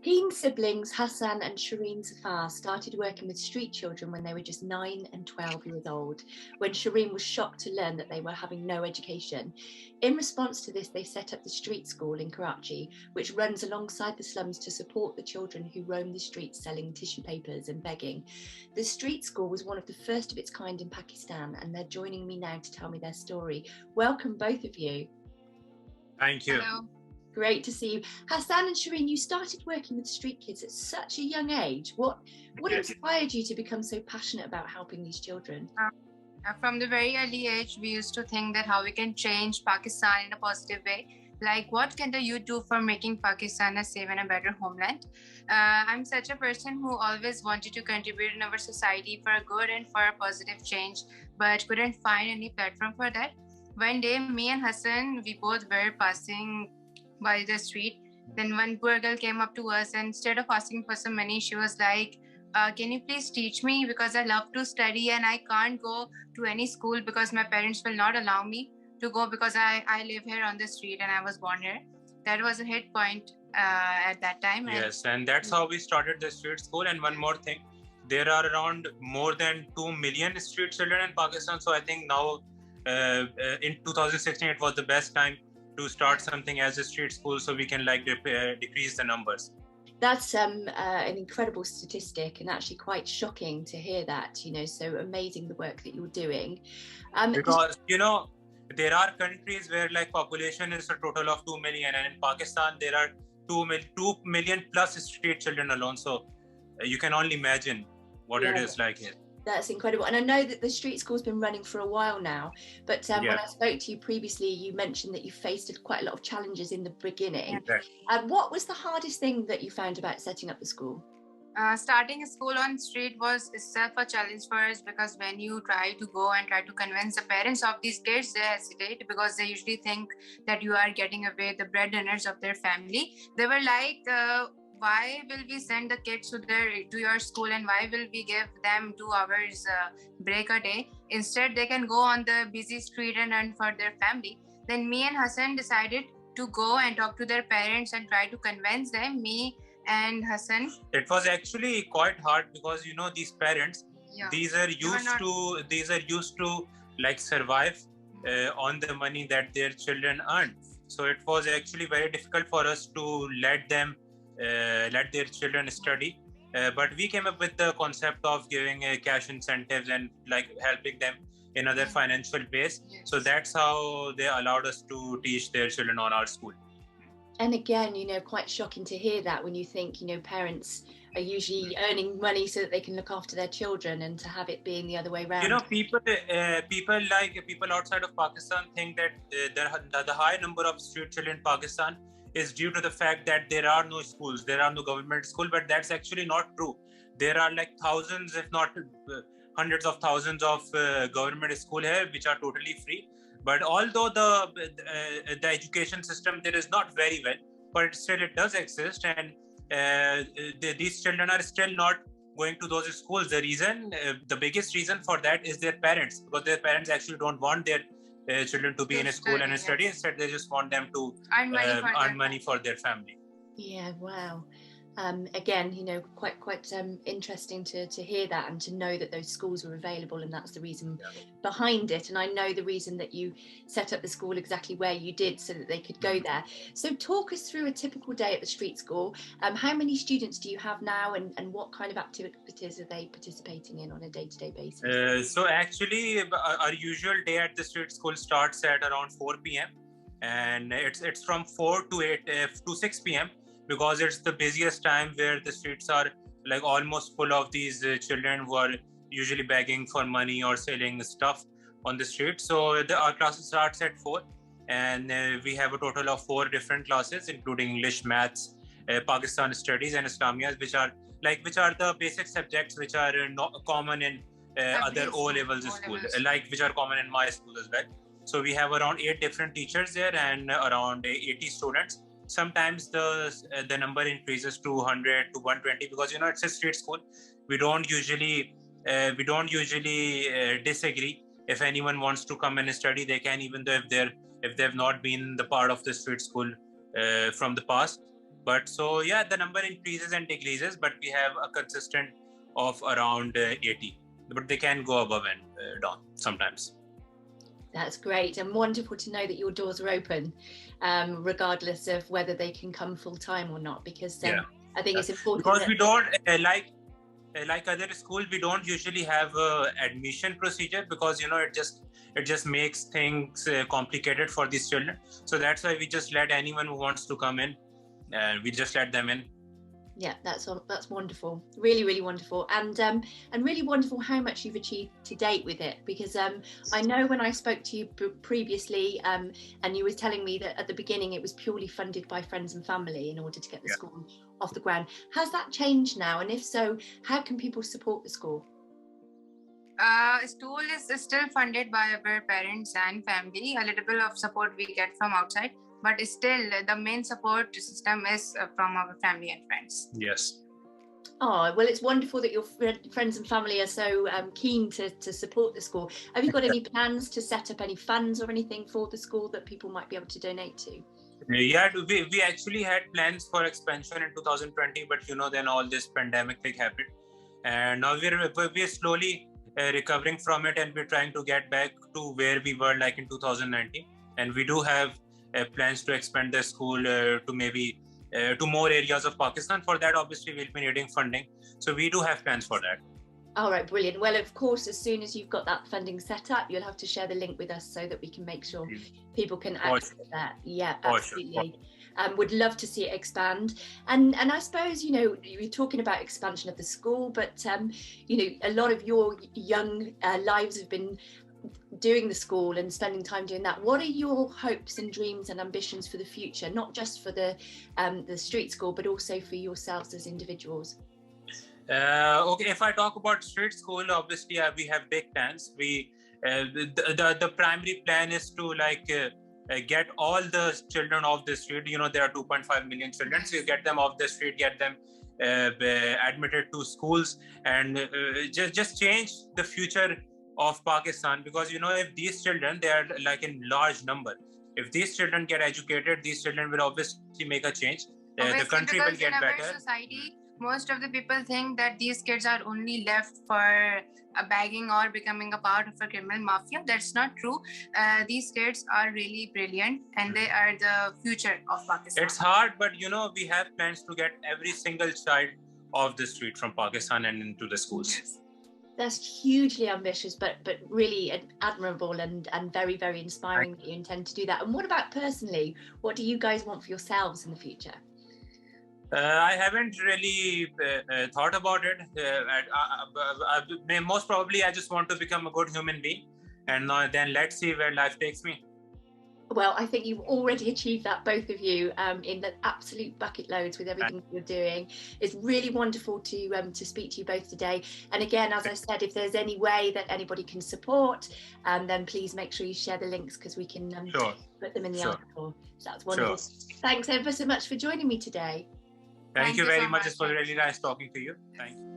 Teen siblings Hasan and Shireen Zafar started working with street children when they were just 9 and 12 years old, when Shireen was shocked to learn that they were having no education. In response to this, they set up the street school in Karachi, which runs alongside the slums to support the children who roam the streets selling tissue papers and begging. The street school was one of the first of its kind in Pakistan, and they're joining me now to tell me their story. Welcome, both of you. Thank you. Hello. Great to see you. Hasan and Shireen, you started working with street kids at such a young age. What inspired you to become so passionate about helping these children? From the very early age, we used to think that how we can change Pakistan in a positive way. Like, what can the youth do for making Pakistan a safe and a better homeland? I'm such a person who always wanted to contribute in our society for a good and for a positive change, but couldn't find any platform for that. One day, me and Hasan, we both were passing by the street. Then one poor girl came up to us, and instead of asking for some money, she was like, can you please teach me, because I love to study and I can't go to any school because my parents will not allow me to go, because I live here on the street and I was born here. That was a hit point at that time. Yes, and that's how we started the street school. And one more thing, there are around more than 2 million street children in Pakistan. So I think now in 2016 it was the best time to start something as a street school, so we can decrease the numbers. That's an incredible statistic, and actually quite shocking to hear that, so amazing the work that you're doing. Because, there are countries where population is a total of 2 million, and in Pakistan there are 2 million plus street children alone. So you can only imagine what it is like here. That's incredible. And I know that the street school's been running for a while now, but when I spoke to you previously, you mentioned that you faced quite a lot of challenges in the beginning. And what was the hardest thing that you found about setting up the school? Starting a school on street was itself a challenge for us, because when you try to go and try to convince the parents of these kids, they hesitate because they usually think that you are getting away the breadwinners of their family. They were like, why will we send the kids to your school, and why will we give them 2 hours break a day? Instead, they can go on the busy street and earn for their family. Then me and Hasan decided to go and talk to their parents and try to convince them, me and Hasan. It was actually quite hard because these parents, these are used to survive on the money that their children earn. So it was actually very difficult for us to let their children study, but we came up with the concept of giving cash incentives and helping them in other financial ways. So that's how they allowed us to teach their children on our school. And again, quite shocking to hear that, when you think, parents are usually earning money so that they can look after their children, and to have it being the other way around. People outside of Pakistan think that the high number of street children in Pakistan is due to the fact that there are no schools, there are no government schools, but that's actually not true. There are thousands, if not hundreds of thousands of government schools here, which are totally free. But although the education system there is not very well, but still it does exist, and these children are still not going to those schools. The biggest reason for that is their parents, because their parents actually don't want their children to be in a school and study. Instead, they just want them to earn money for their family. Yeah, wow. Again, quite interesting to hear that, and to know that those schools were available, and that's the reason behind it. And I know the reason that you set up the school exactly where you did, so that they could go there. So talk us through a typical day at the street school. How many students do you have now, and what kind of activities are they participating in on a day-to-day basis? So actually, our usual day at the street school starts at around 4 p.m. and it's from 4 to 6 p.m. because it's the busiest time, where the streets are almost full of these children who are usually begging for money or selling stuff on the street. So our class starts at 4, and we have a total of 4 different classes, including English, Maths, Pakistan Studies, and Islamiyas, which are the basic subjects which are not common in other O-levels schools, which are common in my school as well. So we have around 8 different teachers there and around 80 students. Sometimes the number increases to 100 to 120, because it's a street school. We don't usually disagree. If anyone wants to come and study, they can, even though if they've not been the part of the street school from the past. But so yeah, the number increases and decreases, but we have a consistent of around 80, but they can go above and down sometimes. That's great and wonderful to know that your doors are open, regardless of whether they can come full time or not, because I think it's important. Because we don't, like other schools, we don't usually have a admission procedure, because it just makes things complicated for these children. So that's why we just let anyone who wants to come in, we just let them in. Yeah, that's wonderful, really, really wonderful, and really wonderful how much you've achieved to date with it. Because I know when I spoke to you previously, and you were telling me that at the beginning it was purely funded by friends and family in order to get the school off the ground. Has that changed now? And if so, how can people support the school? School is still funded by our parents and family. A little bit of support we get from outside, but still the main support system is from our family and friends. Yes. Oh, well, it's wonderful that your friends and family are so keen to support the school. Have you got any plans to set up any funds or anything for the school that people might be able to donate to? Yeah, we actually had plans for expansion in 2020, but then all this pandemic thing happened, and now we're slowly recovering from it, and we're trying to get back to where we were like in 2019. And we do have plans to expand the school to maybe to more areas of Pakistan. For that, obviously, we'll be needing funding. So we do have plans for that. All right, brilliant. Well, of course, as soon as you've got that funding set up, you'll have to share the link with us so that we can make sure people can access that. Yeah, absolutely. Would love to see it expand. And I suppose, you're talking about expansion of the school, but, a lot of your young lives have been doing the school and spending time doing that. What are your hopes and dreams and ambitions for the future, not just for the street school, but also for yourselves as individuals? Okay, if I talk about street school, obviously we have big plans. The primary plan is to get all the children off the street. There are 2.5 million children, so you get them off the street, get them admitted to schools, and just change the future of Pakistan. Because if these children, they are like in large number, if these children get educated, these children will obviously make a change. The country will get better. In our society, most of the people think that these kids are only left for bagging or becoming a part of a criminal mafia. That's not true. These kids are really brilliant, and they are the future of Pakistan. It's hard, but we have plans to get every single child off the street from Pakistan and into the schools. Yes. That's hugely ambitious, but really admirable and very, very inspiring that you intend to do that. And what about personally? What do you guys want for yourselves in the future? I haven't really thought about it. Most probably, I just want to become a good human being, and then let's see where life takes me. Well, I think you've already achieved that, both of you, in the absolute bucket loads with everything you're doing. It's really wonderful to speak to you both today. And again, as I said, if there's any way that anybody can support, then please make sure you share the links, because we can put them in the article. So that's wonderful. Thanks ever so much for joining me today. Thank you very much. It was really nice talking to you. Thank you.